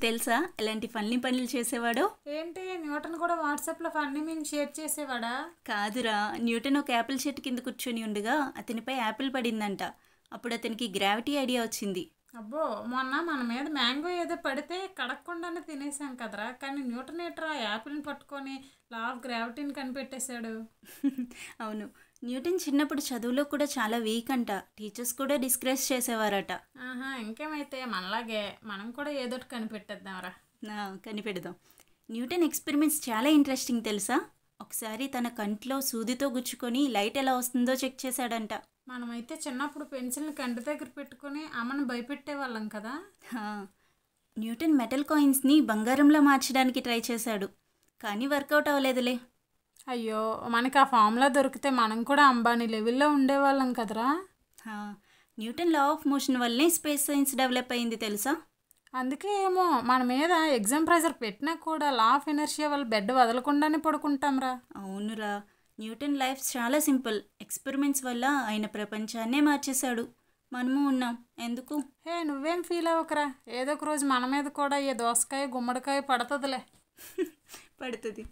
తెలుసా ఎలాంటి ఫన్నీ పనులు చేసేవాడో? ఏంటి న్యూటన్ కూడా వాట్సాప్లో ఫన్నీ మీమ్ షేర్ చేసేవాడా? కాదురా, న్యూటన్ ఒక యాపిల్ చెట్టు కింద కూర్చొని ఉండగా అతనిపై యాపిల్ పడిందంట. అప్పుడు అతనికి గ్రావిటీ ఐడియా వచ్చింది. అబ్బో, మొన్న మన మీద మ్యాంగో ఏదో పడితే కడగకుండానే తినేసాం కదరా, కానీ న్యూటన్ ఏట్రా యాపిల్ని పట్టుకొని లా ఆఫ్ గ్రావిటీని కనిపెట్టేశాడు. అవును, న్యూటన్ చిన్నప్పుడు చదువులో కూడా చాలా వీక్ అంట. టీచర్స్ కూడా డిస్కరేజ్ చేసేవారట. ఆహా, ఇంకేమైతే మనలాగే మనం కూడా ఏదోటి కనిపెట్టేద్దాంరా. కనిపెడదాం. న్యూటన్ ఎక్స్పెరిమెంట్స్ చాలా ఇంట్రెస్టింగ్ తెలుసా? ఒకసారి తన కంట్లో సూదితో గుచ్చుకొని లైట్ ఎలా వస్తుందో చెక్ చేశాడంట. మనమైతే చిన్నప్పుడు పెన్సిల్ని కంటి దగ్గర పెట్టుకుని అమ్మను భయపెట్టే వాళ్ళం కదా. న్యూటన్ మెటల్ కాయిన్స్ని బంగారంలో మార్చడానికి ట్రై చేశాడు, కానీ వర్కౌట్ అవ్వలేదులే. అయ్యో, మనకి ఆ ఫార్ములా దొరికితే మనం కూడా అంబానీ లెవెల్లో ఉండేవాళ్ళం కదరా. న్యూటన్ లా ఆఫ్ మోషన్ వల్లనే స్పేస్ సైన్స్ డెవలప్ అయింది తెలుసా? అందుకే ఏమో మన మీద ఎగ్జామ్ ప్రెజర్ పెట్టినా కూడా లా ఆఫ్ ఇనర్షియా వల్ల బెడ్ వదలకుండానే పడుకుంటాంరా. అవునురా, న్యూటన్ లైఫ్ చాలా సింపుల్. ఎక్స్పెరిమెంట్స్ వల్ల ఆయన ప్రపంచాన్నే మార్చేశాడు. మనము ఉన్నాం ఎందుకు? నువ్వేం ఫీల్ అవ్వకరా, ఏదో ఒక రోజు మన మీద కూడా ఏ దోసకాయ గుమ్మడికాయ పడుతుందిలే. పడుతుంది.